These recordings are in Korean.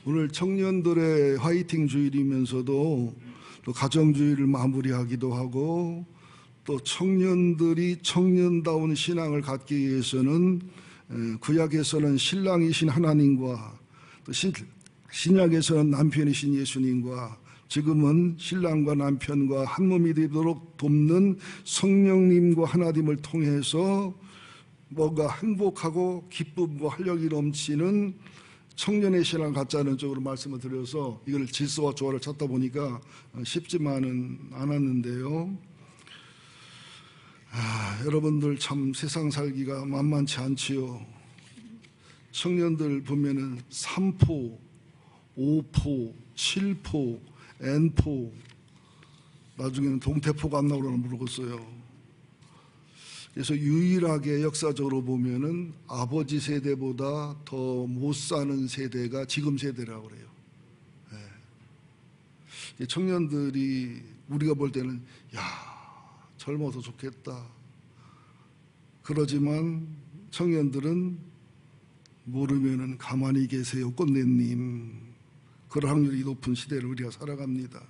오늘 청년들의 화이팅 주일이면서도 또 가정주의를 마무리하기도 하고 또 청년들이 청년다운 신앙을 갖기 위해서는 구약에서는 신랑이신 하나님과 또 신약에서는 남편이신 예수님과 지금은 신랑과 남편과 한 몸이 되도록 돕는 성령님과 하나님을 통해서 뭔가 행복하고 기쁨과 활력이 넘치는 청년의 신앙을 갖자는 쪽으로 말씀을 드려서 이걸 질서와 조화를 찾다 보니까 쉽지만은 않았는데요. 여러분들 참 세상 살기가 만만치 않지요. 청년들 보면은 3포, 5포, 7포, N포, 나중에는 동태포가 안 나오려나 모르겠어요. 그래서 유일하게 역사적으로 보면은 아버지 세대보다 더 못 사는 세대가 지금 세대라고 그래요. 네. 청년들이 우리가 볼 때는 젊어서 좋겠다. 그러지만 청년들은 모르면은 가만히 계세요, 꽃내님. 그럴 확률이 높은 시대를 우리가 살아갑니다.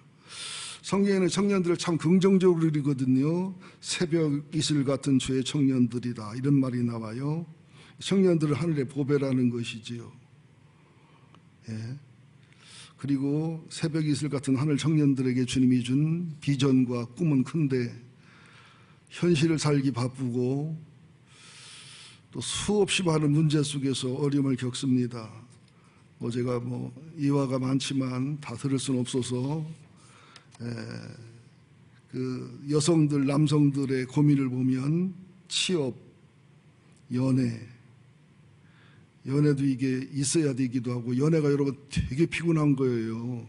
성경에는 청년들을 참 긍정적으로 그리거든요. 새벽 이슬 같은 주의 청년들이다, 이런 말이 나와요. 청년들을 하늘의 보배라는 것이지요. 예. 그리고 새벽 이슬 같은 하늘 청년들에게 주님이 준 비전과 꿈은 큰데 현실을 살기 바쁘고 또 수없이 많은 문제 속에서 어려움을 겪습니다. 제가 이화가 많지만 다 들을 수는 없어서 그 여성들, 남성들의 고민을 보면 취업, 연애도 이게 있어야 되기도 하고, 연애가 여러분 되게 피곤한 거예요.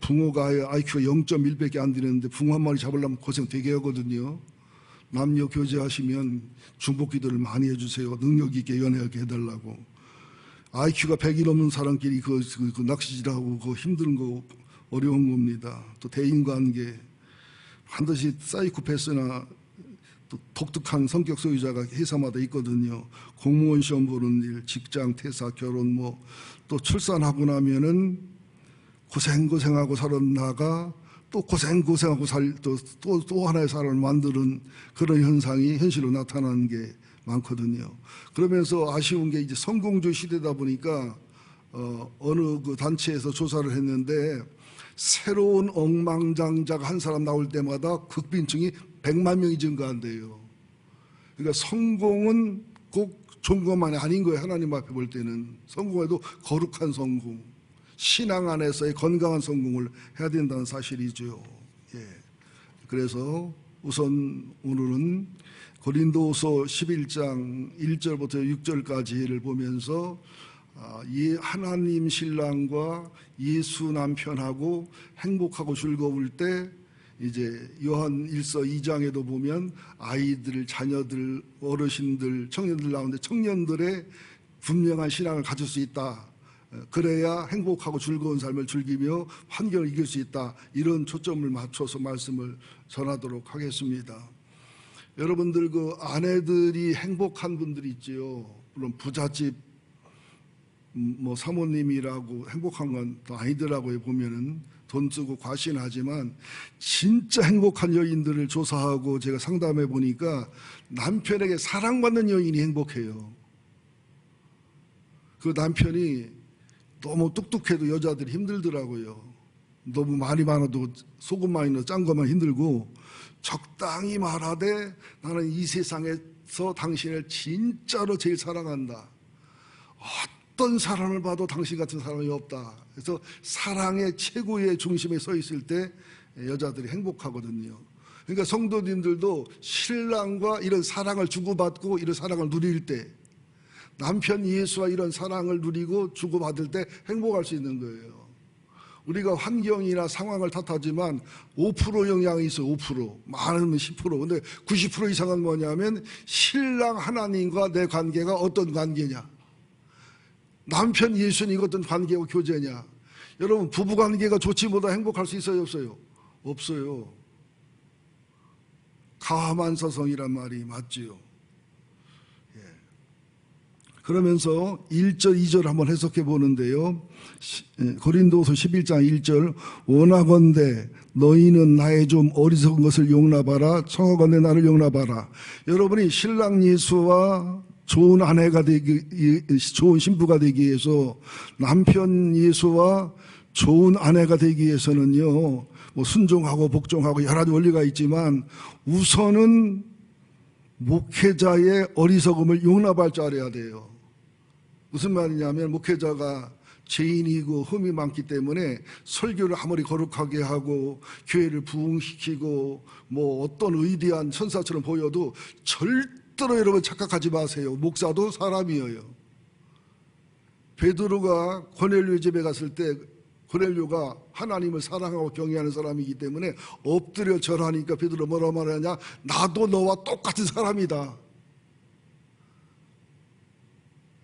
붕어가 IQ가 0.1밖에 안 되는데 붕어 한 마리 잡으려면 고생 되게 하거든요. 남녀 교제하시면 중복 기도를 많이 해주세요. 능력 있게 연애하게 해달라고. IQ가 100이 넘는 사람끼리 그 낚시질하고 그거 힘든 거 어려운 겁니다. 또 대인관계, 반드시 사이코패스나 또 독특한 성격 소유자가 회사마다 있거든요. 공무원 시험 보는 일, 직장, 퇴사, 결혼 또 출산하고 나면은 고생하고 살았나가 또 고생하고 또 하나의 사람을 만드는 그런 현상이 현실로 나타나는 게 많거든요. 그러면서 아쉬운 게 이제 성공주의 시대다 보니까 어느 그 단체에서 조사를 했는데 새로운 억만장자가 한 사람 나올 때마다 극빈층이 100만 명이 증가한대요. 그러니까 성공은 꼭 좋은 것만이 아닌 거예요. 하나님 앞에 볼 때는 성공해도 거룩한 성공, 신앙 안에서의 건강한 성공을 해야 된다는 사실이죠. 예. 그래서 우선 오늘은 고린도서 11장 1절부터 6절까지를 보면서 이 하나님 신랑과 예수 남편하고 행복하고 즐거울 때 이제 요한 1서 2장에도 보면 아이들, 자녀들, 어르신들, 청년들 나오는데 청년들의 분명한 신앙을 가질 수 있다. 그래야 행복하고 즐거운 삶을 즐기며 환경을 이길 수 있다. 이런 초점을 맞춰서 말씀을 전하도록 하겠습니다. 여러분들 그 아내들이 행복한 분들이 있지요. 물론 부잣집 사모님이라고 행복한 건 또 아니더라고요. 보면은 돈 쓰고 과신하지만 진짜 행복한 여인들을 조사하고 제가 상담해 보니까 남편에게 사랑받는 여인이 행복해요. 그 남편이 너무 똑똑해도 여자들이 힘들더라고요. 너무 말이 많아도 소금 많이 넣어 짠 것만 힘들고 적당히 말하되 나는 이 세상에서 당신을 진짜로 제일 사랑한다. 어떤 사람을 봐도 당신 같은 사람이 없다. 그래서 사랑의 최고의 중심에 서 있을 때 여자들이 행복하거든요. 그러니까 성도님들도 신랑과 이런 사랑을 주고받고 이런 사랑을 누릴 때 남편 예수와 이런 사랑을 누리고 주고받을 때 행복할 수 있는 거예요. 우리가 환경이나 상황을 탓하지만 5% 영향이 있어요. 5%. 많으면 10%. 근데 90% 이상은 뭐냐면 신랑 하나님과 내 관계가 어떤 관계냐. 남편 예수님과 어떤 관계와 교제냐. 여러분 부부관계가 좋지 못하 행복할 수 있어요? 없어요? 없어요. 가만서성이란 말이 맞지요. 예. 그러면서 1절, 2절 한번 해석해 보는데요. 고린도서 11장 1절, 원하건대 너희는 나의 좀 어리석은 것을 용납하라. 청하건대 나를 용납하라. 여러분이 신랑 예수와 좋은 아내가 되기, 좋은 신부가 되기 위해서, 남편 예수와 좋은 아내가 되기 위해서는요, 뭐 순종하고 복종하고 여러 가지 원리가 있지만 우선은 목회자의 어리석음을 용납할 줄 알아야 돼요. 무슨 말이냐면 목회자가 죄인이고 흠이 많기 때문에 설교를 아무리 거룩하게 하고 교회를 부흥시키고 뭐 어떤 위대한 천사처럼 보여도 절대로 여러분 착각하지 마세요. 목사도 사람이에요. 베드로가 고넬료 집에 갔을 때 고넬료가 하나님을 사랑하고 경외하는 사람이기 때문에 엎드려 절하니까 베드로 뭐라 말하냐? 나도 너와 똑같은 사람이다.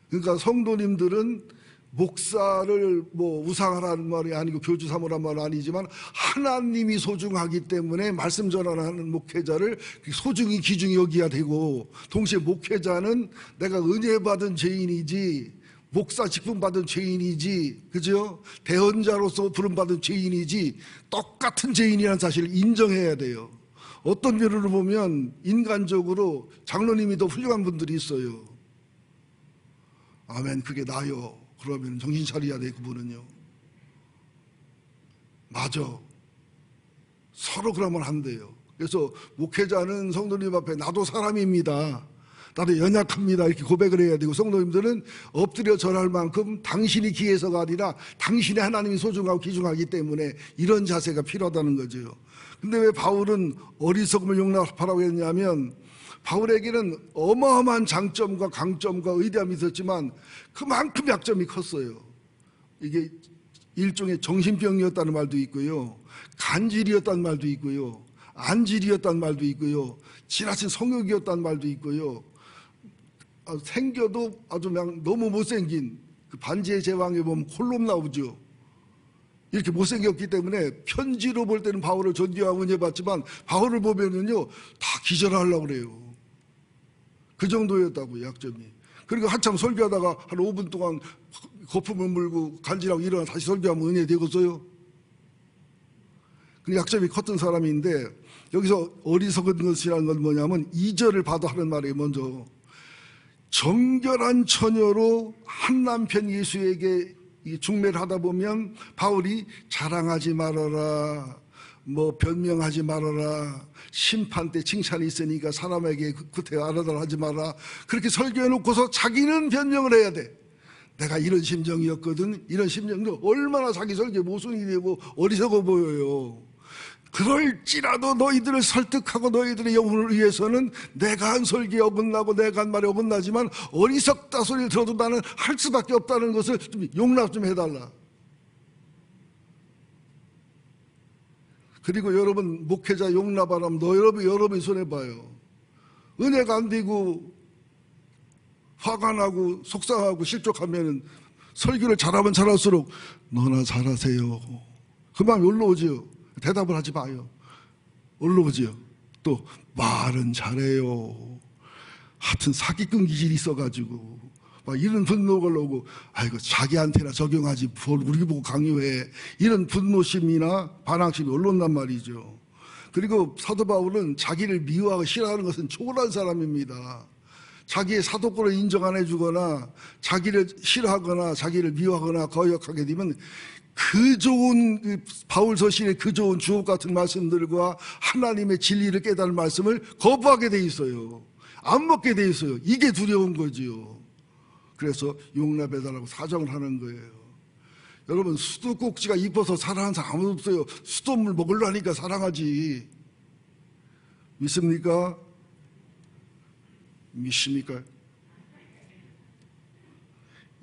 그러니까 성도님들은 목사를 뭐 우상하라는 말이 아니고 교주 삼으라는 말은 아니지만 하나님이 소중하기 때문에 말씀 전하는 목회자를 소중히 귀중히 여겨야 되고, 동시에 목회자는 내가 은혜 받은 죄인이지 목사 직분 받은 죄인이지, 그죠? 대언자로서 부름받은 죄인이지 똑같은 죄인이라는 사실을 인정해야 돼요. 어떤 면으로 보면 인간적으로 장로님이 더 훌륭한 분들이 있어요. 아멘, 그게 나요. 그러면 정신 차려야 돼, 그분은요. 맞아. 서로 그러면 안 돼요. 그래서 목회자는 성도님 앞에 나도 사람입니다, 나도 연약합니다, 이렇게 고백을 해야 되고, 성도님들은 엎드려 절할 만큼 당신이 기회서가 아니라 당신의 하나님이 소중하고 귀중하기 때문에 이런 자세가 필요하다는 거죠. 근데 왜 바울은 어리석음을 용납하라고 했냐면, 바울에게는 어마어마한 장점과 강점과 의대함이 있었지만 그만큼 약점이 컸어요. 이게 일종의 정신병이었다는 말도 있고요, 간질이었다는 말도 있고요, 안질이었다는 말도 있고요, 지나친 성욕이었다는 말도 있고요, 생겨도 아주 그냥 너무 못생긴, 그 반지의 제왕에 보면 콜롬 나오죠. 이렇게 못생겼기 때문에 편지로 볼 때는 바울을 존경하고 은혜 받지만 바울을 보면은요 다 기절하려고 그래요. 그 정도였다고, 약점이. 그리고 한참 설교하다가 한 5분 동안 거품을 물고 간지라고 일어나 다시 설교하면 은혜 되겠어요? 그 약점이 컸던 사람인데, 여기서 어리석은 것이라는 건 뭐냐면 2절을 봐도 하는 말이에요. 먼저 정결한 처녀로 한 남편 예수에게 중매를 하다 보면 바울이 자랑하지 말아라, 뭐 변명하지 말아라, 심판 때 칭찬이 있으니까 사람에게 그때 알아달라 하지 마라, 그렇게 설교해놓고서 자기는 변명을 해야 돼. 내가 이런 심정이었거든, 이런 심정도 얼마나 자기 설교에 모순이 되고 어리석어 보여요. 그럴지라도 너희들을 설득하고 너희들의 영혼을 위해서는 내가 한 설교에 어긋나고 내가 한 말에 어긋나지만 어리석다 소리를 들어도 나는 할 수밖에 없다는 것을 좀 용납 좀 해달라. 그리고 여러분 목회자 용납하라면 여러분이 손해봐요. 은혜가 안 되고 화가 나고 속상하고 실족하면 설교를 잘하면 잘할수록 너나 잘하세요, 그 마음이 올라오죠. 대답을 하지 마요. 올라오지요. 또 말은 잘해요. 하여튼 사기꾼 기질이 있어가지고 막 이런 분노가 올라오고, 아이고 자기한테나 적용하지 뭘 우리 보고 강요해, 이런 분노심이나 반항심이 올라온단 말이죠. 그리고 사도 바울은 자기를 미워하고 싫어하는 것은 초월한 사람입니다. 자기의 사도권을 인정 안 해주거나 자기를 싫어하거나 자기를 미워하거나 거역하게 되면 그 좋은 바울 서신의 그 좋은 주옥 같은 말씀들과 하나님의 진리를 깨달은 말씀을 거부하게 돼 있어요. 안 먹게 돼 있어요. 이게 두려운 거지요. 그래서 용납해달라고 사정을 하는 거예요. 여러분 수도꼭지가 이뻐서 사랑하는 사람 아무도 없어요. 수돗물 먹으려니까 사랑하지. 믿습니까? 믿습니까?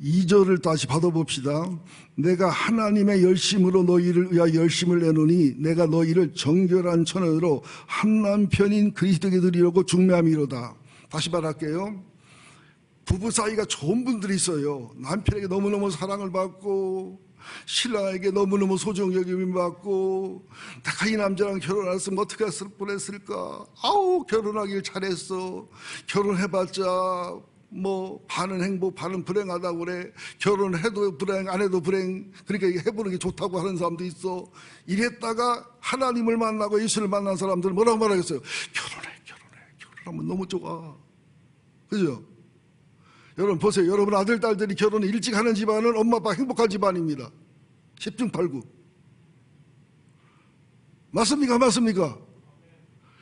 2절을 다시 받아봅시다. 내가 하나님의 열심으로 너희를 위하여 열심을 내노니 내가 너희를 정결한 처녀로 한 남편인 그리스도에게 드리려고 중매함이로다. 다시 말할게요. 부부 사이가 좋은 분들이 있어요. 남편에게 너무너무 사랑을 받고 신랑에게 너무너무 소중 여김을 받고, 내가 이 남자랑 결혼했으면 어떻게 했을 뻔했을까, 아우 결혼하길 잘했어, 결혼해봤자 뭐 반은 행복 반은 불행하다고 그래. 결혼해도 불행 안 해도 불행, 그러니까 해보는 게 좋다고 하는 사람도 있어. 이랬다가 하나님을 만나고 예수를 만난 사람들은 뭐라고 말하겠어요? 결혼하면 너무 좋아. 그죠? 여러분 보세요. 여러분 아들 딸들이 결혼을 일찍 하는 집안은 엄마 아빠 행복한 집안입니다. 10중 8구. 맞습니까? 맞습니까?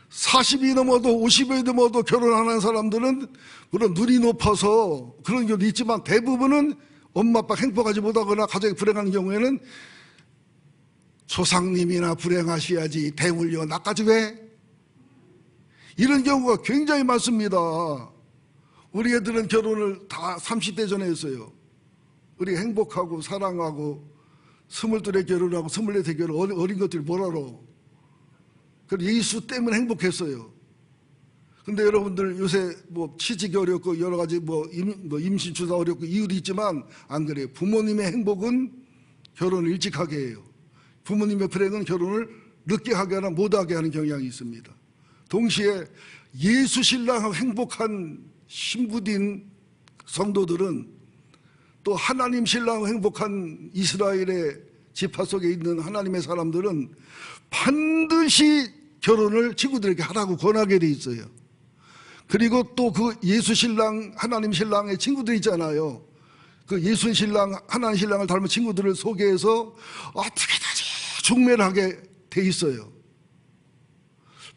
40이 넘어도 50이 넘어도 결혼 안 한 사람들은 물론 눈이 높아서 그런 경우도 있지만 대부분은 엄마 아빠 행복하지 못하거나 가정이 불행한 경우에는 조상님이나 불행하셔야지 대물려 나까지 왜? 이런 경우가 굉장히 많습니다. 우리 애들은 결혼을 다 30대 전에 했어요. 우리 행복하고 사랑하고 22에 결혼하고 24에 결혼, 어린 것들이 뭘 알아. 예수 때문에 행복했어요. 근데 여러분들 요새 뭐 취직이 어렵고 여러 가지 뭐 임신 출산 어렵고 이유도 있지만 안 그래요. 부모님의 행복은 결혼을 일찍 하게 해요. 부모님의 불행은 결혼을 늦게 하게 하나 못하게 하는 경향이 있습니다. 동시에 예수 신랑하고 행복한 신부된 성도들은 또 하나님 신랑하고 행복한 이스라엘의 지파 속에 있는 하나님의 사람들은 반드시 결혼을 친구들에게 하라고 권하게 돼 있어요. 그리고 또 그 예수 신랑, 하나님 신랑의 친구들 있잖아요. 그 예수 신랑, 하나님 신랑을 닮은 친구들을 소개해서 어떻게든지 중매를 하게 돼 있어요.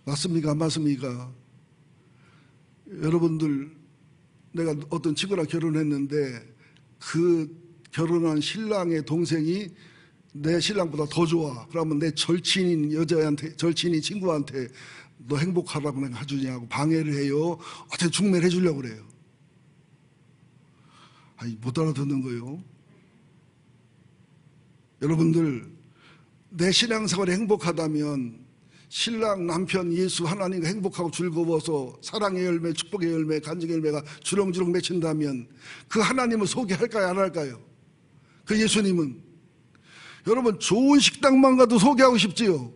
맞습니까? 맞습니까? 여러분들, 내가 어떤 친구랑 결혼했는데 그 결혼한 신랑의 동생이 내 신랑보다 더 좋아. 그러면 내 절친인 여자한테, 절친인 친구한테 너 행복하라고 내가 해주냐고 방해를 해요. 어떻게 중매를 해주려고 그래요. 아니, 못 알아듣는 거예요. 여러분들, 내 신앙생활이 행복하다면 신랑, 남편, 예수, 하나님과 행복하고 즐거워서 사랑의 열매, 축복의 열매, 간증의 열매가 주렁주렁 맺힌다면 그 하나님을 소개할까요? 안 할까요? 그 예수님은 여러분 좋은 식당만 가도 소개하고 싶지요.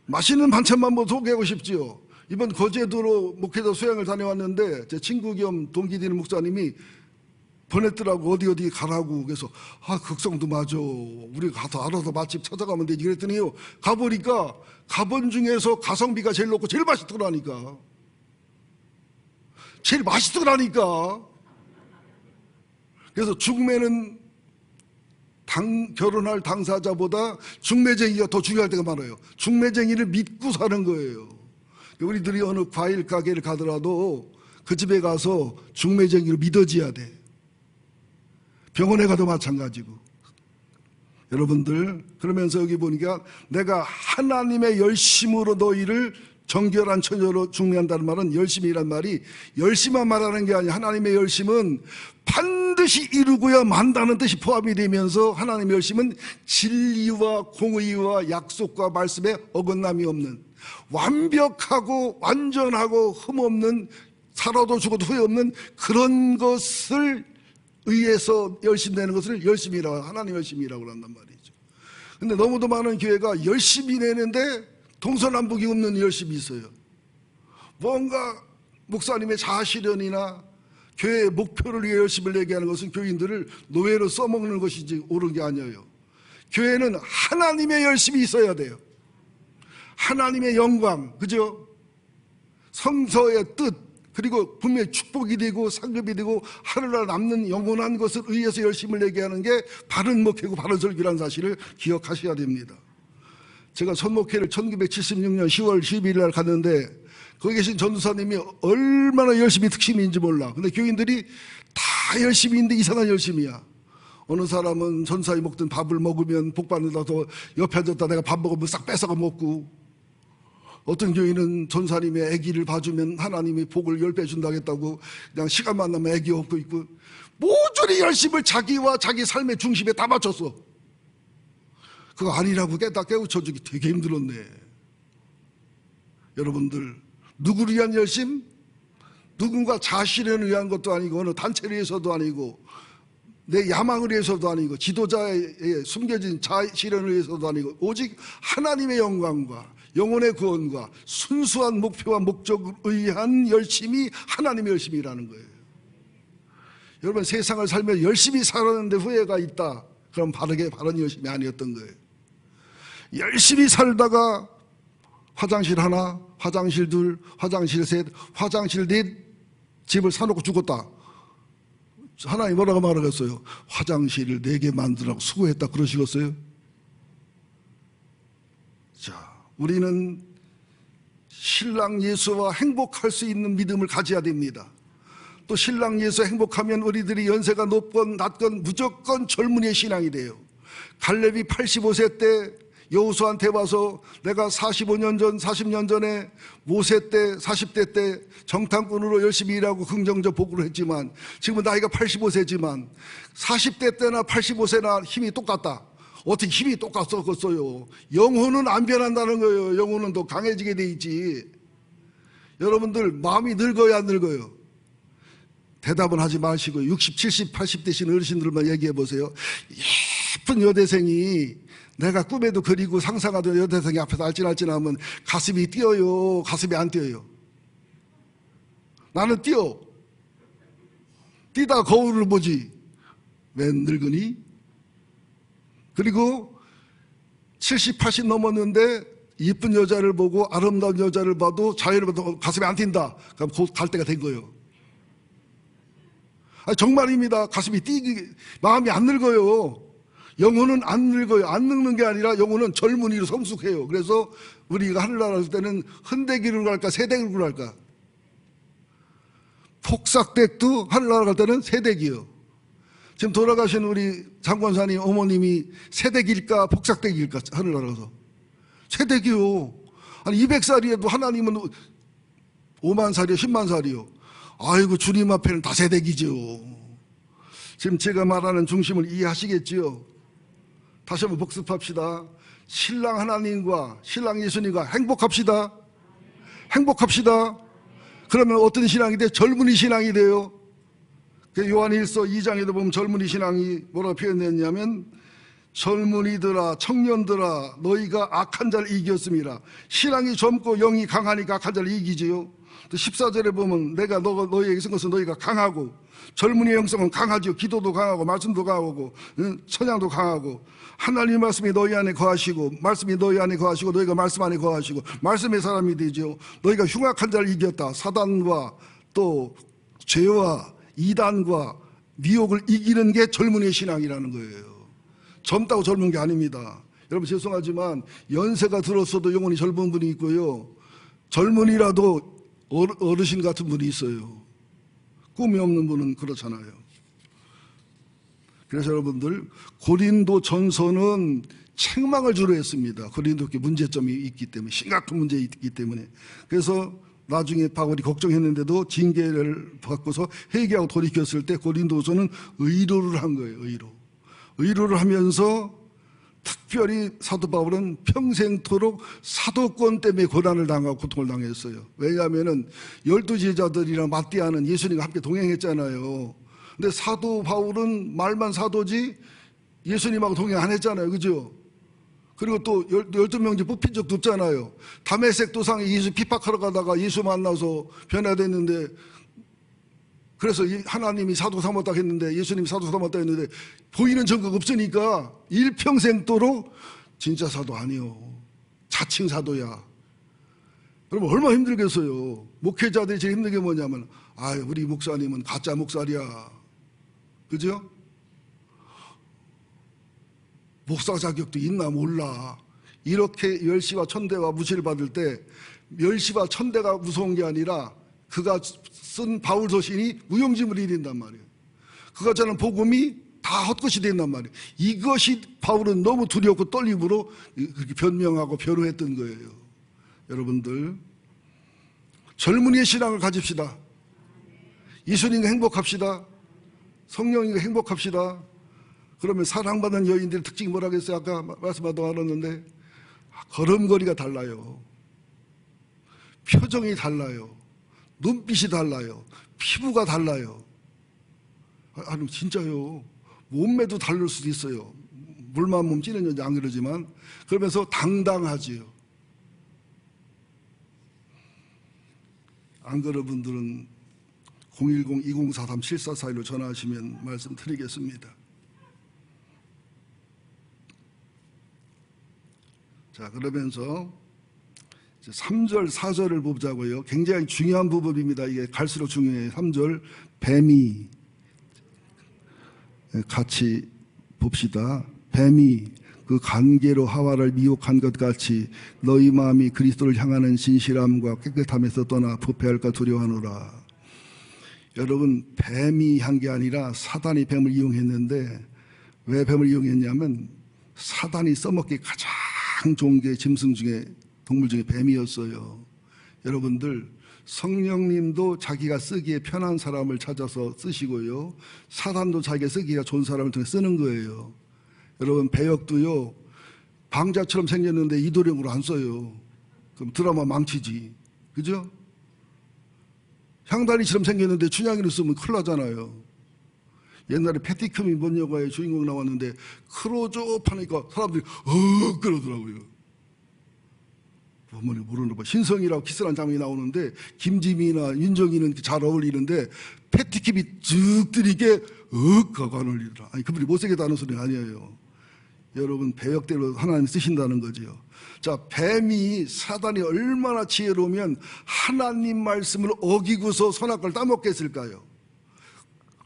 맛있는 반찬만 보고 소개하고 싶지요. 이번 거제도로 목회자 수양을 다녀왔는데 제 친구 겸 동기 되는 목사님이 보냈더라고. 어디 가라고. 그래서 극성도 맞아. 우리 가서 알아서 맛집 찾아가면 되지. 그랬더니요, 가보니까 가본 중에서 가성비가 제일 높고 제일 맛있더라니까. 제일 맛있더라니까. 그래서 중매는 결혼할 당사자보다 중매쟁이가 더 중요할 때가 많아요. 중매쟁이를 믿고 사는 거예요. 우리들이 어느 과일 가게를 가더라도 그 집에 가서 중매쟁이를 믿어줘야 돼. 병원에 가도 마찬가지고. 여러분들, 그러면서 여기 보니까 내가 하나님의 열심으로 너희를 정결한 처녀로 중매한다는 말은, 열심이란 말이 열심만 말하는 게 아니야. 하나님의 열심은 반드시 이루고야 만다는 뜻이 포함이 되면서 하나님의 열심은 진리와 공의와 약속과 말씀에 어긋남이 없는, 완벽하고 완전하고 흠없는, 살아도 죽어도 후회 없는 그런 것을 의해서 열심내는 것을 열심이라고, 하나님 열심이라고 한단 말이죠. 근데 너무도 많은 교회가 열심히 내는데 동서남북이 없는 열심이 있어요. 뭔가 목사님의 자아실현이나 교회의 목표를 위해 열심을 내게 하는 것은 교인들을 노예로 써먹는 것이지 옳은 게 아니에요. 교회는 하나님의 열심이 있어야 돼요. 하나님의 영광, 그죠? 성서의 뜻, 그리고 분명히 축복이 되고 상급이 되고 하늘날 남는 영원한 것을 위해서 열심을 내게 하는 게 바른 목회고 바른 설교라는 사실을 기억하셔야 됩니다. 제가 선목회를 1976년 10월 12일 날 갔는데 거기 계신 전도사님이 얼마나 열심히 특심인지 몰라. 근데 교인들이 다 열심히 있는데 이상한 열심이야. 어느 사람은 전사에 먹던 밥을 먹으면 복 받는다고 옆에 앉았다 내가 밥 먹으면 싹 뺏어가 먹고, 어떤 교인은 전사님의 아기를 봐주면 하나님이 복을 10배 준다겠다고 그냥 시간만 나면 아기 업고 있고, 모조리 열심을 자기와 자기 삶의 중심에 다 맞췄어. 그거 아니라고 깨우쳐주기 되게 힘들었네. 여러분들, 누구를 위한 열심? 누군가 자신을 위한 것도 아니고 어느 단체를 위해서도 아니고 내 야망을 위해서도 아니고 지도자의 숨겨진 자아실현을 위해서도 아니고 오직 하나님의 영광과 영혼의 구원과 순수한 목표와 목적을 의한 열심이 하나님의 열심이라는 거예요. 여러분, 세상을 살며 열심히 살았는데 후회가 있다, 그럼 바른 열심이 아니었던 거예요. 열심히 살다가 화장실 하나, 화장실 둘, 화장실 셋, 화장실 넷 집을 사놓고 죽었다. 하나님 뭐라고 말하겠어요? 화장실을 4개 만들라고 수고했다 그러시겠어요? 자, 우리는 신랑 예수와 행복할 수 있는 믿음을 가져야 됩니다. 또 신랑 예수 행복하면 우리들이 연세가 높건 낮건 무조건 젊은이의 신앙이 돼요. 갈렙이 85세 때 여호수아한테 와서 내가 45년 전, 40년 전에 모세 때, 40대 때 정탐꾼으로 열심히 일하고 긍정적 보고를 했지만 지금은 나이가 85세지만 40대 때나 85세나 힘이 똑같다. 어떻게 힘이 똑같았겠어요? 영혼은 안 변한다는 거예요. 영혼은 더 강해지게 돼 있지. 여러분들 마음이 늙어야 안 늙어요? 대답은 하지 마시고 60, 70, 80 되신 어르신들만 얘기해 보세요. 예쁜 여대생이 내가 꿈에도 그리고 상상하던 여대생이 앞에서 알찐알찐하면 가슴이 뛰어요? 가슴이 안 뛰어요? 나는 뛰어. 뛰다 거울을 보지. 웬 늙은이? 그리고 70, 80 넘었는데 이쁜 여자를 보고 아름다운 여자를 봐도 자연을 봐도 가슴이 안 뛴다. 그럼 곧 갈 때가 된 거예요. 아니, 정말입니다. 가슴이 뛰기, 마음이 안 늙어요. 영혼은 안 늙어요. 안 늙는 게 아니라 영혼은 젊은이로 성숙해요. 그래서 우리가 하늘나라 갈 때는 흔대기로 갈까 새대기로 갈까? 폭삭댁도 하늘나라 갈 때는 새대기요. 지금 돌아가신 우리 장권사님 어머님이 새대기일까 폭삭댁일까? 하늘나라 가서 새대기요. 아니 200살이라도 하나님은 5만 살이요 10만 살이요. 아이고, 주님 앞에는 다 새대기죠. 지금 제가 말하는 중심을 이해하시겠지요? 다시 한번 복습합시다. 신랑 하나님과 신랑 예수님과 행복합시다. 행복합시다. 그러면 어떤 신앙이 돼요? 젊은이 신앙이 돼요. 요한일서 2장에도 보면 젊은이 신앙이 뭐라고 표현됐냐면 젊은이들아 청년들아 너희가 악한 자를 이겼음이라. 신앙이 젊고 영이 강하니까 악한 자를 이기지요. 또 14절에 보면 내가 너희에게 쓴 것은 너희가 강하고 젊은이의 영성은 강하지요. 기도도 강하고 말씀도 강하고 찬양도 강하고 하나님의 말씀이 너희 안에 거하시고 말씀이 너희 안에 거하시고 너희가 말씀 안에 거하시고 말씀의 사람이 되죠. 너희가 흉악한 자를 이겼다. 사단과 또 죄와 이단과 미혹을 이기는 게 젊은이의 신앙이라는 거예요. 젊다고 젊은 게 아닙니다. 여러분 죄송하지만 연세가 들었어도 영혼이 젊은 분이 있고요. 젊은이라도 어르신 같은 분이 있어요. 꿈이 없는 분은 그렇잖아요. 그래서 여러분들 고린도 전서는 책망을 주로 했습니다. 고린도께 문제점이 있기 때문에, 심각한 문제 있기 때문에. 그래서 나중에 바울이 걱정했는데도 징계를 받고서 회개하고 돌이켰을 때 고린도서는 의로를 한 거예요. 의로를 하면서 특별히 사도 바울은 평생토록 사도권 때문에 고난을 당하고 고통을 당했어요. 왜냐하면 12제자들이랑 맞대하는 예수님과 함께 동행했잖아요. 근데 사도 바울은 말만 사도지 예수님하고 동행 안 했잖아요. 그죠? 그리고 또 12명 중 뽑힌 적도 없잖아요. 다메섹 도상에 예수 핍박하러 가다가 예수 만나서 변화됐는데, 그래서 하나님이 사도 삼았다 했는데, 예수님이 사도 삼았다 했는데 보이는 증거가 없으니까 일평생도록 진짜 사도 아니요, 자칭 사도야. 여러분 얼마나 힘들겠어요. 목회자들이 제일 힘든 게 뭐냐면 우리 목사님은 가짜 목사리야. 그죠? 목사 자격도 있나 몰라. 이렇게 멸시와 천대와 무시를 받을 때 멸시와 천대가 무서운 게 아니라 그가 쓴 바울 서신이 무용지물이 된단 말이에요. 그가 전한 복음이 다 헛것이 된단 말이에요. 이것이 바울은 너무 두렵고 떨림으로 그렇게 변명하고 변호했던 거예요. 여러분들 젊은이의 신앙을 가집시다. 예수님과 행복합시다. 성령님과 행복합시다. 그러면 사랑받는 여인들의 특징이 뭐라겠어요? 아까 말씀하다 말았는데 걸음걸이가 달라요. 표정이 달라요. 눈빛이 달라요. 피부가 달라요. 아니 진짜요. 몸매도 다를 수도 있어요. 물만 몸 찌는 여자 안 그러지만 그러면서 당당하지요. 안 그런 분들은 010-2043-7441로 전화하시면 말씀드리겠습니다. 자, 그러면서 3절, 4절을 보자고요. 굉장히 중요한 부분입니다. 이게 갈수록 중요해요. 3절, 뱀이. 같이 봅시다. 뱀이 그 관계로 하와를 미혹한 것 같이 너희 마음이 그리스도를 향하는 진실함과 깨끗함에서 떠나 부패할까 두려워하노라. 여러분, 뱀이 한 게 아니라 사단이 뱀을 이용했는데, 왜 뱀을 이용했냐면 사단이 써먹기 가장 좋은 게 짐승 중에, 동물 중에 뱀이었어요. 여러분들, 성령님도 자기가 쓰기에 편한 사람을 찾아서 쓰시고요, 사단도 자기가 쓰기가 좋은 사람을 통해 쓰는 거예요. 여러분, 배역도요, 방자처럼 생겼는데 이도령으로 안 써요. 그럼 드라마 망치지. 그죠? 향단이처럼 생겼는데 춘향이로 쓰면 큰일 나잖아요. 옛날에 패티컴이 뭔 영화에 주인공 나왔는데 크로즈업 하니까 사람들이 그러더라고요. 어머니 모르는 거. 신성이라고 키스한 장면이 나오는데 김지민이나 윤정이는 잘 어울리는데 패티컴이 쭉 들이게 하고 안 어울리더라. 아니, 그분이 못생겼다는 소리 아니에요. 여러분, 배역대로 하나님 쓰신다는 거죠. 자, 뱀이, 사단이 얼마나 지혜로우면 하나님 말씀을 어기고서 선악과를 따먹겠을까요?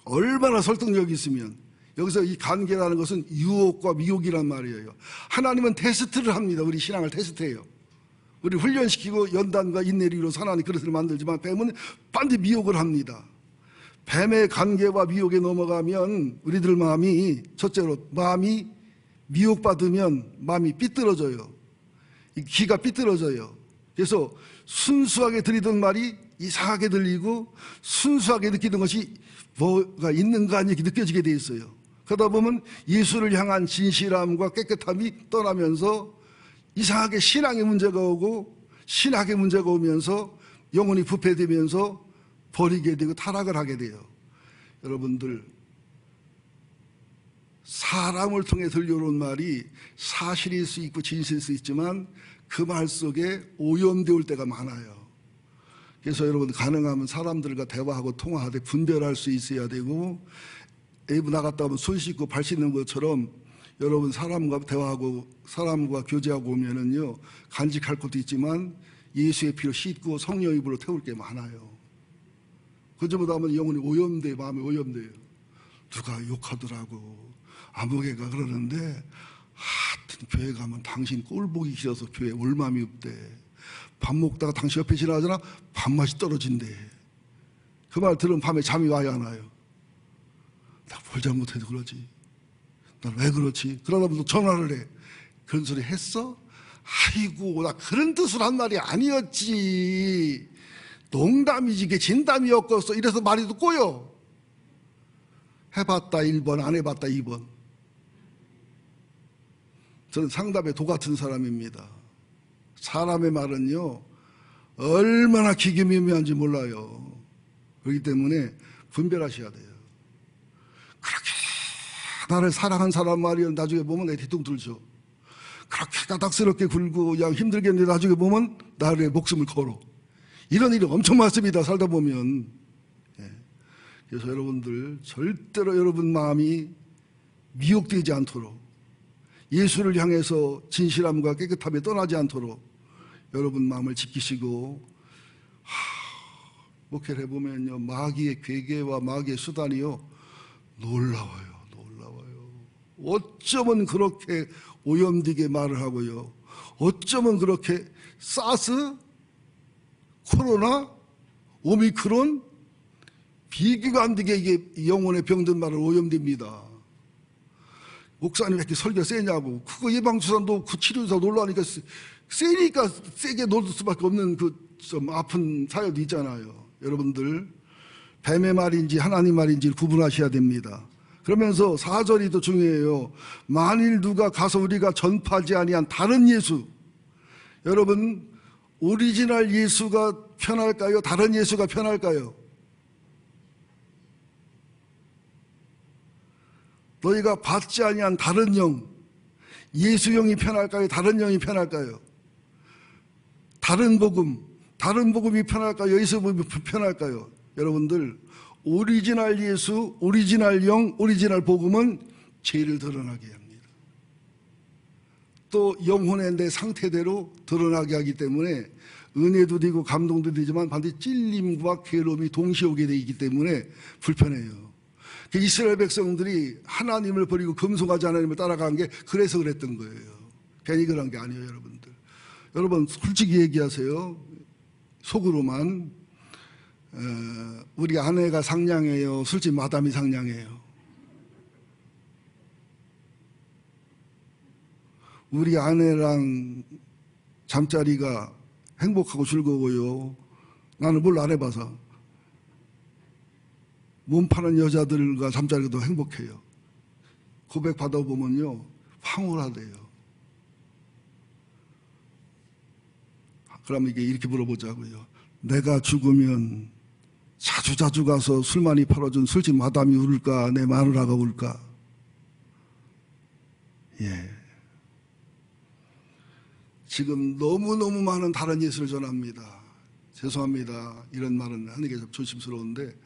얼마나 설득력이 있으면. 여기서 이 관계라는 것은 유혹과 미혹이란 말이에요. 하나님은 테스트를 합니다. 우리 신앙을 테스트해요. 우리 훈련시키고 연단과 인내를 이루어서 하나님 그릇을 만들지만 뱀은 반드시 미혹을 합니다. 뱀의 관계와 미혹에 넘어가면 우리들 마음이, 첫째로 마음이 미혹받으면 마음이 삐뚤어져요. 귀가 삐뚤어져요. 그래서 순수하게 들리던 말이 이상하게 들리고 순수하게 느끼는 것이 뭐가 있는가 이렇게 느껴지게 돼 있어요. 그러다 보면 예수를 향한 진실함과 깨끗함이 떠나면서 이상하게 신앙의 문제가 오고 신학의 문제가 오면서 영혼이 부패되면서 버리게 되고 타락을 하게 돼요. 여러분들, 사람을 통해 들려오는 말이 사실일 수 있고 진실일 수 있지만 그 말 속에 오염되올 때가 많아요. 그래서 여러분, 가능하면 사람들과 대화하고 통화하되 분별할 수 있어야 되고, 애부 나갔다 오면 손 씻고 발 씻는 것처럼 여러분, 사람과 대화하고 사람과 교제하고 오면은요, 간직할 것도 있지만 예수의 피로 씻고 성령의 불로 태울 게 많아요. 그저보다 하면 영혼이 오염돼요. 마음이 오염돼요. 누가 욕하더라고, 아무개가 그러는데, 하여튼 교회 가면 당신 꼴 보기 싫어서 교회 올 마음이 없대. 밥 먹다가 당신 옆에 지나가잖아, 밥맛이 떨어진대. 그 말 들으면 밤에 잠이 와야 하나요? 나 뭘 잘못해도 그러지. 난 왜 그렇지? 그러다 보면 전화를 해. 그런 소리 했어? 아이고, 나 그런 뜻으로 한 말이 아니었지. 농담이지, 이게 진담이었겠어. 이래서 말이 또 꼬여. 해봤다 1번, 안 해봤다 2번. 저는 상담의 도 같은 사람입니다. 사람의 말은요, 얼마나 기계미묘한지 몰라요. 그렇기 때문에 분별하셔야 돼요. 그렇게 나를 사랑한 사람 말이요, 나중에 보면 내 뒤통 들죠. 그렇게 까닥스럽게 굴고 그냥 힘들게 했는데 나중에 보면 나의 목숨을 걸어. 이런 일이 엄청 많습니다. 살다 보면. 그래서 여러분들, 절대로 여러분 마음이 미혹되지 않도록, 예수를 향해서 진실함과 깨끗함에 떠나지 않도록 여러분 마음을 지키시고, 목회를 해보면요, 마귀의 괴계와 마귀의 수단이요, 놀라워요. 어쩌면 그렇게 오염되게 말을 하고요, 어쩌면 그렇게 사스, 코로나, 오미크론, 비교가 안 되게 이게 영혼의 병든 말을 오염됩니다. 목사님 왜 이렇게 설교 세냐고. 그거 예방주사도 그 치료사 놀라니까 세니까 세게 놀 수밖에 없는 그 좀 아픈 사연도 있잖아요. 여러분들, 뱀의 말인지 하나님 말인지 구분하셔야 됩니다. 그러면서 4절이 더 중요해요. 만일 누가 가서 우리가 전파하지 아니한 다른 예수. 여러분, 오리지널 예수가 편할까요? 다른 예수가 편할까요? 너희가 받지 아니한 다른 영, 예수 영이 편할까요? 다른 영이 편할까요? 다른 복음, 다른 복음이 편할까요? 예수 복음이 편할까요? 여러분들, 오리지널 예수, 오리지널 영, 오리지널 복음은 죄를 드러나게 합니다. 또 영혼의 내 상태대로 드러나게 하기 때문에 은혜도 되고 감동도 되지만 반드시 찔림과 괴로움이 동시에 오게 되기 때문에 불편해요. 이스라엘 백성들이 하나님을 버리고 금송아지 하나님을 따라간 게 그래서 그랬던 거예요. 괜히 그런 게 아니에요, 여러분들. 여러분, 솔직히 얘기하세요. 속으로만. 우리 아내가 상냥해요? 솔직히 마담이 상냥해요? 우리 아내랑 잠자리가 행복하고 즐거워요? 나는 뭘 안 해봐서. 몸 파는 여자들과 잠자리가 더 행복해요. 고백 받아보면요, 황홀하대요. 그럼 이렇게 물어보자고요. 내가 죽으면 자주자주 가서 술 많이 팔아준 술집 마담이 울까? 내 마누라가 울까? 예. 지금 너무너무 많은 다른 예수를 전합니다. 죄송합니다. 이런 말은 하는 게 좀 조심스러운데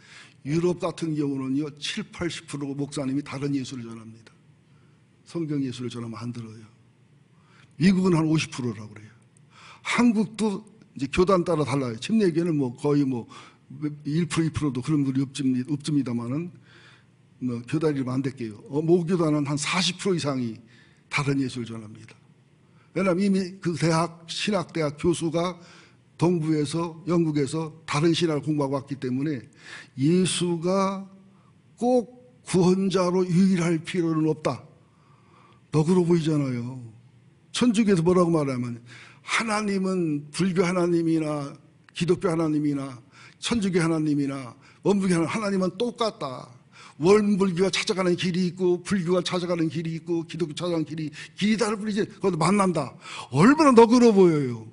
유럽 같은 경우는요 7, 80% 목사님이 다른 예수를 전합니다. 성경 예수를 전하면 안 들어요. 미국은 한 50%라고 그래요. 한국도 이제 교단 따라 달라요. 침례교회는 뭐 거의 뭐 1%, 2%도 그런 분이 없습니다만은 뭐 교단 이름 안 될게요. 모교단은 한 40% 이상이 다른 예수를 전합니다. 왜냐하면 이미 그 신학대학 교수가 동부에서 영국에서 다른 신학을 공부하고 왔기 때문에 예수가 꼭 구원자로 유일할 필요는 없다. 너그러 보이잖아요. 천주교에서 뭐라고 말하면 하나님은 불교 하나님이나 기독교 하나님이나 천주교 하나님이나 원불교 하나님은 똑같다. 원불교가 찾아가는 길이 있고 불교가 찾아가는 길이 있고 기독교 찾아가는 길이 다를 뿐이지 거기서 만난다. 얼마나 너그러 보여요.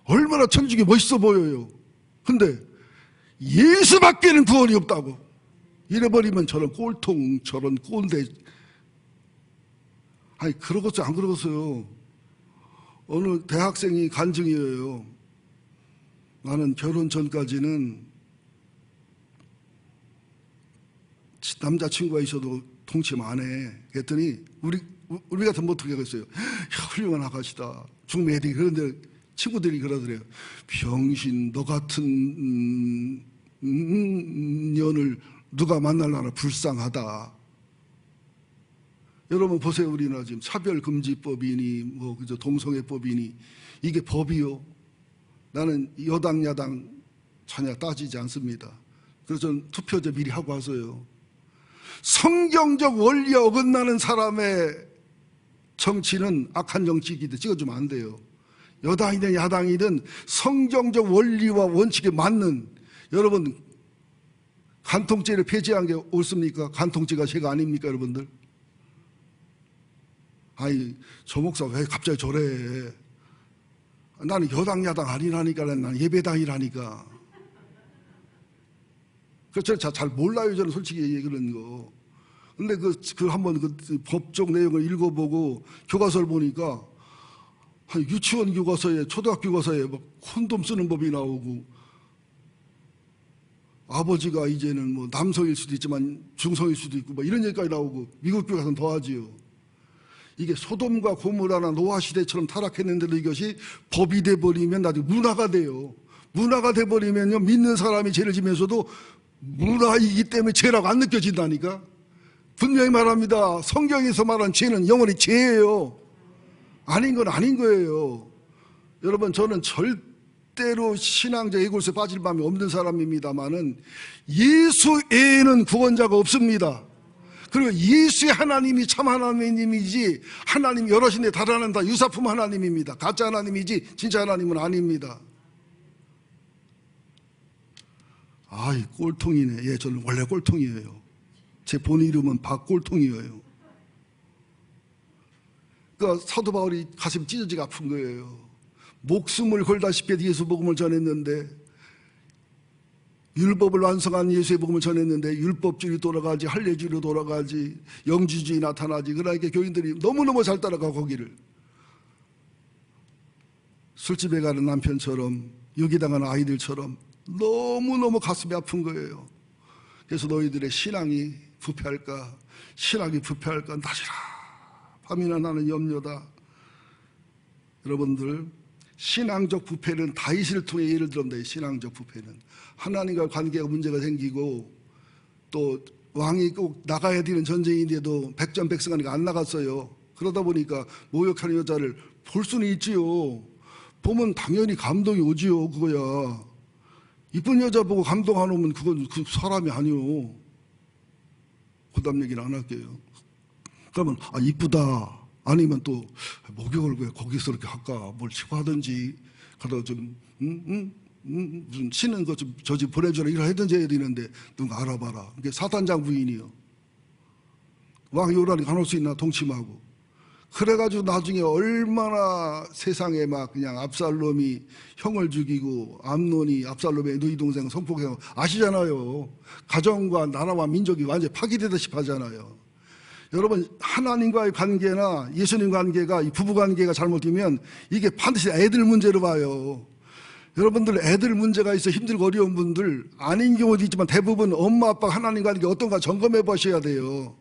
얼마나 천주교 멋있어 보여요. 근데 예수밖에는 구원이 없다고 이래버리면 저런 꼴통 저런 꼰대. 아니 그러겠어요 안 그러겠어요. 어느 대학생이 간증이에요. 나는 결혼 전까지는 남자친구가 있어도 동침 안 해. 그랬더니 우리 같으면 어떻게 하겠어요? 훌륭한 아가씨다. 중매 애들이 그런데 친구들이 그러더래요. 병신 너 같은 년을 누가 만날라나 불쌍하다. 여러분 보세요. 우리나라 지금 차별금지법이니 뭐 그저 동성애법이니 이게 법이요. 나는 여당 야당 전혀 따지지 않습니다. 그래서 저는 투표제 미리 하고 와서요. 성경적 원리에 어긋나는 사람의 정치는 악한 정치이기 때문에 찍어주면 안 돼요. 여당이든 야당이든 성경적 원리와 원칙에 맞는. 여러분 간통죄를 폐지한 게 옳습니까? 간통죄가 죄가 아닙니까 여러분들? 아니 저 목사 왜 갑자기 저래. 나는 여당 야당 아니라니까. 나는 예배당이라니까. 그래서 잘 몰라요 저는 솔직히 그런 거. 근데 한번 그 법적 내용을 읽어보고 교과서를 보니까 한 유치원 교과서에 초등학교 교과서에 막 콘돔 쓰는 법이 나오고 아버지가 이제는 뭐 남성일 수도 있지만 중성일 수도 있고 뭐 이런 얘기까지 나오고 미국 교과서는 더하지요. 이게 소돔과 고모라나 노아 시대처럼 타락했는데도 이것이 법이 돼버리면 나중에 문화가 돼요. 문화가 돼버리면요 믿는 사람이 죄를 지면서도 문화이기 때문에 죄라고 안 느껴진다니까. 분명히 말합니다. 성경에서 말한 죄는 영원히 죄예요. 아닌 건 아닌 거예요. 여러분 저는 절대로 신앙적 애골에 빠질 마음이 없는 사람입니다만은 예수 외에는 구원자가 없습니다. 그리고 예수의 하나님이 참 하나님이지 하나님 여럿인데 다른 하나님 다 유사품 하나님입니다. 가짜 하나님이지 진짜 하나님은 아닙니다. 아이 꼴통이네. 예, 저는 원래 꼴통이에요. 제 본 이름은 박꼴통이에요. 그러니까 사도 바울이 가슴이 찢어지게 아픈 거예요. 목숨을 걸다시피 예수 복음을 전했는데 율법을 완성한 예수의 복음을 전했는데 율법주의 돌아가지 할례주의로 돌아가지 영주주의 나타나지. 그러니까 교인들이 너무너무 잘 따라가 거기를. 술집에 가는 남편처럼 유기당하는 아이들처럼 너무너무 가슴이 아픈 거예요. 그래서 너희들의 신앙이 부패할까, 신학이 부패할까 낮이라 밤이나 나는 염려다. 여러분들, 신앙적 부패는 다윗을 통해 예를 들었는데, 신앙적 부패는 하나님과 관계가 문제가 생기고 또 왕이 꼭 나가야 되는 전쟁인데도 백전백승하니까 안 나갔어요. 그러다 보니까 모욕하는 여자를 볼 수는 있지요. 보면 당연히 감동이 오지요. 그거야. 이쁜 여자 보고 감동 안 오면 그건 그 사람이 아니요. 그 다음 얘기는 안 할게요. 그러면 이쁘다 아니면 또 목욕을 왜 거기서 이렇게 할까, 뭘 치고 하든지 가다가 좀 무슨 쉬는 거 좀 저 집 보내주라 이런 하든지 해야 되는데 누가 알아봐라. 이게 사단장 부인이요. 왕이 오라니 안 올 수 있나 동침하고. 그래가지고 나중에 얼마나 세상에 막 그냥 압살롬이 형을 죽이고 암논이 압살롬의 누이 동생 성폭행 아시잖아요. 가정과 나라와 민족이 완전히 파괴되다시피 하잖아요. 여러분, 하나님과의 관계나 예수님 관계가, 이 부부 관계가 잘못되면 이게 반드시 애들 문제로 봐요. 여러분들 애들 문제가 있어 힘들고 어려운 분들 아닌 경우도 있지만 대부분 엄마 아빠 하나님 관계 어떤가 점검해 보셔야 돼요.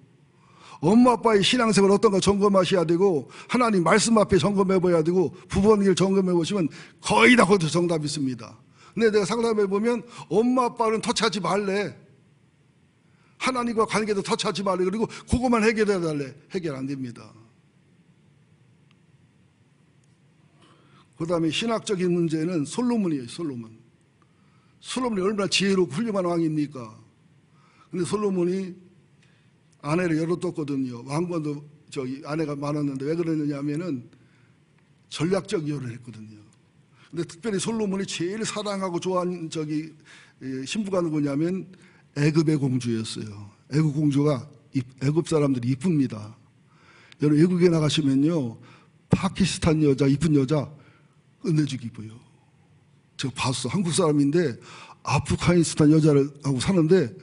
엄마 아빠의 신앙생활 어떤가 점검하셔야 되고 하나님 말씀 앞에 점검해 봐야 되고 부부 관계를 점검해 보시면 거의 다 거기서 정답이 있습니다. 근데 내가 상담해 보면 엄마 아빠는 터치하지 말래. 하나님과 관계도 터치하지 말래. 그리고 그것만 해결해 달래. 해결 안 됩니다. 그 다음에 신학적인 문제는 솔로몬이에요. 솔로몬이 얼마나 지혜롭고 훌륭한 왕입니까? 근데 솔로몬이 아내를 여러 뒀거든요. 왕건도 아내가 많았는데 왜 그러느냐면은 전략적 이혼을 했거든요. 근데 특별히 솔로몬이 제일 사랑하고 좋아하는 신부가 누구냐면 애굽의 공주였어요. 애굽 공주가 애굽 사람들이 이쁩니다. 여러분 외국에 나가시면요, 파키스탄 여자 이쁜 여자 끝내주기 이뻐요. 제가 봤어. 한국 사람인데 아프가니스탄 여자를 하고 사는데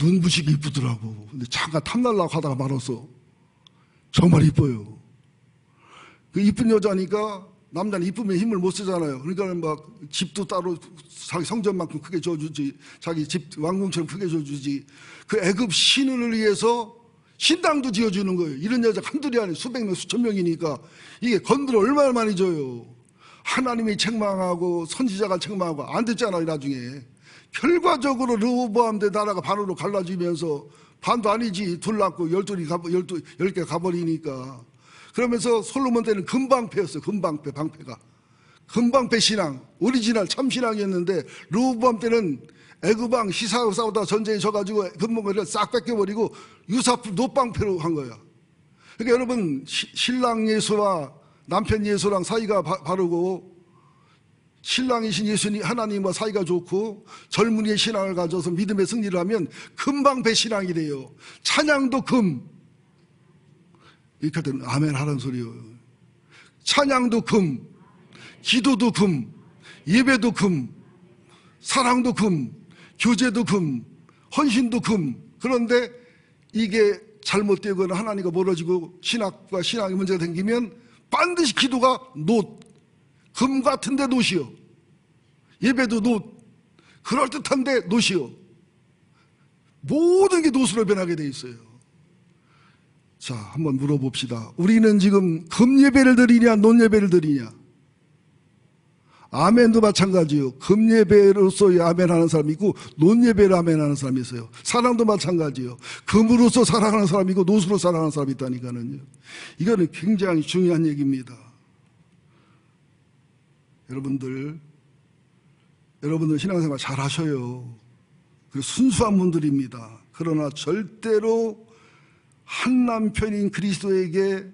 눈부시게 이쁘더라고. 근데 잠깐 탐날라고 하다가 말았어. 정말 이뻐요. 그 이쁜 여자니까 남자는 이쁘면 힘을 못 쓰잖아요. 그러니까 막 집도 따로 자기 성전만큼 크게 줘주지, 자기 집 왕궁처럼 크게 줘주지. 그 애굽 신을 위해서 신당도 지어주는 거예요. 이런 여자 한둘이 아니에요. 수백 명, 수천 명이니까 이게 건드려 얼마나 많이 줘요. 하나님이 책망하고 선지자가 책망하고 안 됐잖아요. 나중에 결과적으로 르호보암 대 나라가 반으로 갈라지면서 반도 아니지 둘 낳고 10개 가버리니까. 그러면서 솔로몬 때는 금방패였어요. 방패가 금방패 신앙, 오리지널 참신앙이었는데 르호보암 때는 애굽왕 시사하고 싸우다가 전쟁에 져가지고 금방패를 싹 뺏겨버리고 유사풀 노방패로 한 거야. 그러니까 여러분, 신랑 예수와 남편 예수랑 사이가 바르고 신랑이신 예수님 하나님과 사이가 좋고 젊은이의 신앙을 가져서 믿음의 승리를 하면 금방패 신앙이 돼요. 찬양도 금, 이렇게 되면 아멘 하라는 소리예요. 찬양도 금, 기도도 금, 예배도 금, 사랑도 금, 교제도 금, 헌신도 금. 그런데 이게 잘못되거나 하나님과 멀어지고 신학과 신앙의 문제가 생기면 반드시 기도가 놋, 금 같은데 놋이요. 예배도 놋, 그럴듯한데 놋이요. 모든 게 놋으로 변하게 돼 있어요. 자, 한번 물어봅시다. 우리는 지금 금 예배를 드리냐, 놋 예배를 드리냐? 아멘도 마찬가지요. 금 예배로서 아멘하는 사람이 있고 놋 예배를 아멘하는 사람이 있어요. 사랑도 마찬가지요. 금으로서 사랑하는 사람이 있고 놋으로 사랑하는 사람이 있다니까는요. 이거는 굉장히 중요한 얘기입니다. 여러분들 신앙생활 잘 하셔요. 순수한 분들입니다. 그러나 절대로 한 남편인 그리스도에게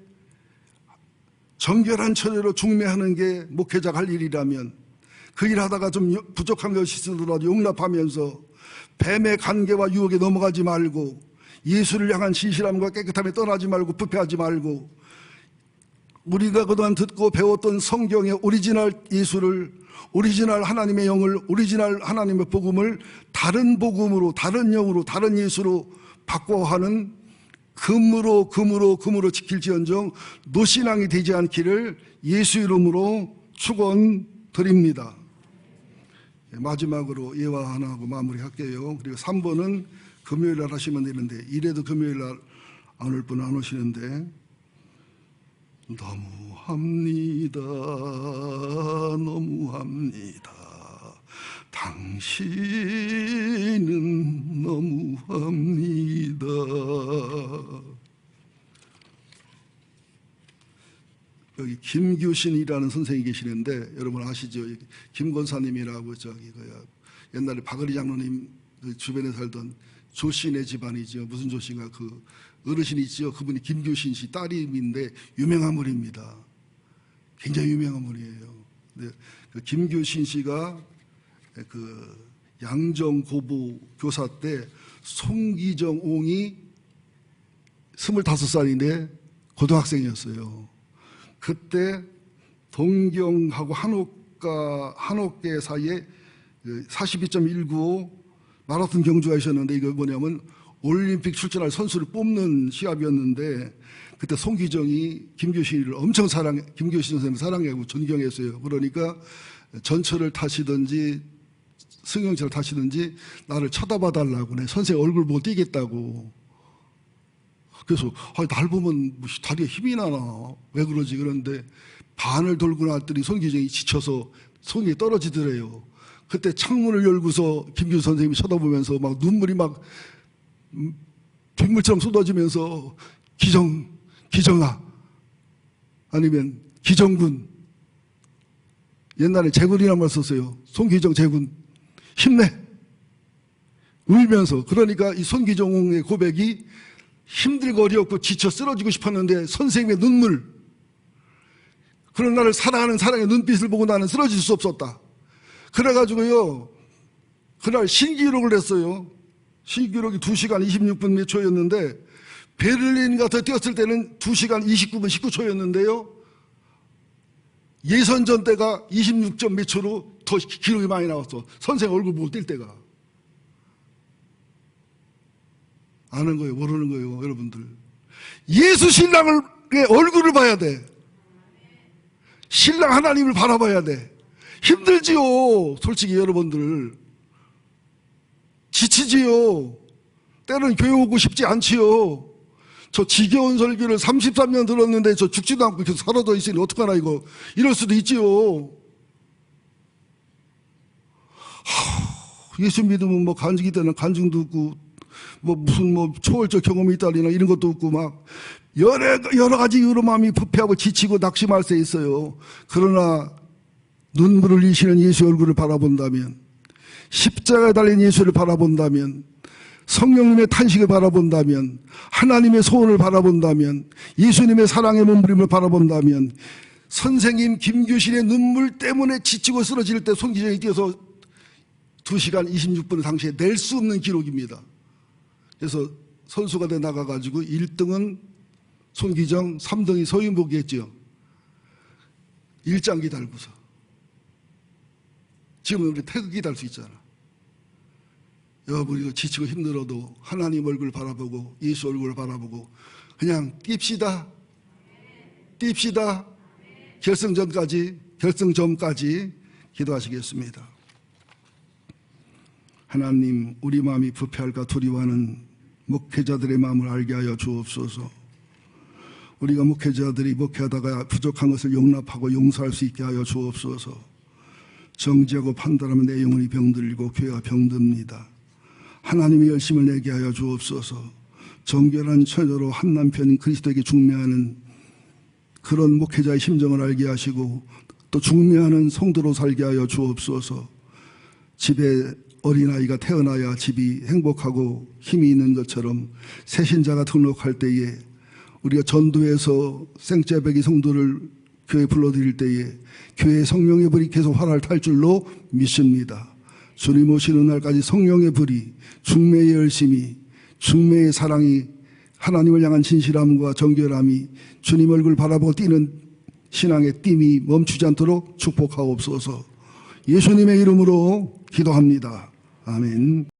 정결한 처녀로 중매하는 게 목회자가 할 일이라면 그 일하다가 좀 부족한 것이 있어도 용납하면서 뱀의 관계와 유혹에 넘어가지 말고 예수를 향한 진실함과 깨끗함에 떠나지 말고 부패하지 말고 우리가 그동안 듣고 배웠던 성경의 오리지널 예수를, 오리지널 하나님의 영을, 오리지널 하나님의 복음을 다른 복음으로, 다른 영으로, 다른 예수로 바꿔하는 금으로 지킬지언정 노신앙이 되지 않기를 예수 이름으로 축원드립니다. 마지막으로 예화 하나 하고 마무리할게요. 그리고 3번은 금요일날 하시면 되는데 이래도 금요일날 안 올 분 안 오시는데, 너무합니다, 너무합니다, 당신은 너무합니다. 여기 김규신이라는 선생이 계시는데 여러분 아시죠? 김 권사님이라고 옛날에 박어리 장로님 주변에 살던 조신의 집안이죠. 무슨 조신가 그 어르신이 있죠. 그분이 김규신 씨 따님인데 유명한 분입니다. 굉장히 유명한 분이에요. 근데 그 김규신 씨가 그 양정고보 교사 때 송기정 옹이 25살인데 고등학생이었어요. 그때 동경하고 한옥계 사이에 42.195 마라톤 경주가 있었는데, 이거 뭐냐면 올림픽 출전할 선수를 뽑는 시합이었는데, 그때 송기정이 김교신을 엄청 김교신 선생님을 사랑하고 존경했어요. 그러니까 전철을 타시든지 승용차를 타시든지 나를 쳐다봐 달라고, 내 선생 얼굴 보고 뛰겠다고. 그래서 날 보면 다리에 힘이 나나 왜 그러지 그런데 반을 돌고 났더니 손기정이 지쳐서 손이 떨어지더래요. 그때 창문을 열고서 김규 선생님이 쳐다보면서 막 눈물이 막 빗물처럼 쏟아지면서 기정아 아니면 기정군, 옛날에 재군이란 말 썼어요. 손기정 재군 힘내 울면서. 그러니까 이 손기정의 고백이 힘들고 어렵고 지쳐 쓰러지고 싶었는데 선생님의 눈물, 그런 나를 사랑하는 사랑의 눈빛을 보고 나는 쓰러질 수 없었다. 그래가지고요 그날 신기록을 했어요. 신기록이 2시간 26분 몇 초였는데 베를린 가서 뛰었을 때는 2시간 29분 19초였는데요 예선전 때가 26점 몇 초로 더 기록이 많이 나왔어. 선생 얼굴 보고 뛸 때가. 아는 거예요, 모르는 거예요, 여러분들. 예수 신랑의 얼굴을 봐야 돼. 신랑 하나님을 바라봐야 돼. 힘들지요, 솔직히 여러분들. 지치지요. 때로는 교회 오고 싶지 않지요. 저 지겨운 설교를 33년 들었는데 저 죽지도 않고 계속 사라져 있으니 어떡하나 이거. 이럴 수도 있지요. 예수 믿으면 뭐 간증이 되는 간증도 없고 뭐 무슨 뭐 초월적 경험이 있다리나 이런 것도 없고 막 여러 가지 이유로 마음이 부패하고 지치고 낙심할 수 있어요. 그러나 눈물을 흘리시는 예수 얼굴을 바라본다면, 십자가에 달린 예수를 바라본다면, 성령님의 탄식을 바라본다면, 하나님의 소원을 바라본다면, 예수님의 사랑의 몸부림을 바라본다면, 선생님 김규신의 눈물 때문에 지치고 쓰러질 때 손기정이 뛰어서 2시간 26분을 당시에 낼 수 없는 기록입니다. 그래서 선수가 돼 나가가지고 1등은 손기정, 3등이 서윤복이 했죠. 일장기 달고서. 지금은 우리 태극기 달 수 있잖아. 여러분 이거 지치고 힘들어도 하나님 얼굴 바라보고 예수 얼굴을 바라보고 그냥 뜁시다. 결승전까지 기도하시겠습니다. 하나님, 우리 마음이 부패할까 두려워하는 목회자들의 마음을 알게 하여 주옵소서. 우리가 목회자들이 목회하다가 부족한 것을 용납하고 용서할 수 있게 하여 주옵소서. 정지하고 판단하면 내 영혼이 병들고 교회가 병듭니다. 하나님의 열심을 내게 하여 주옵소서. 정결한 처녀로 한 남편 그리스도에게 중매하는 그런 목회자의 심정을 알게 하시고 또 중매하는 성도로 살게 하여 주옵소서. 집에 어린아이가 태어나야 집이 행복하고 힘이 있는 것처럼 새신자가 등록할 때에 우리가 전도해서 생째배기 성도를 교회에 불러드릴 때에 교회의 성령의 불이 계속 활활 탈 줄로 믿습니다. 주님 오시는 날까지 성령의 불이, 중매의 열심이, 중매의 사랑이, 하나님을 향한 진실함과 정결함이, 주님 얼굴 바라보고 뛰는 신앙의 띠이 멈추지 않도록 축복하옵소서. 예수님의 이름으로 기도합니다. 아멘.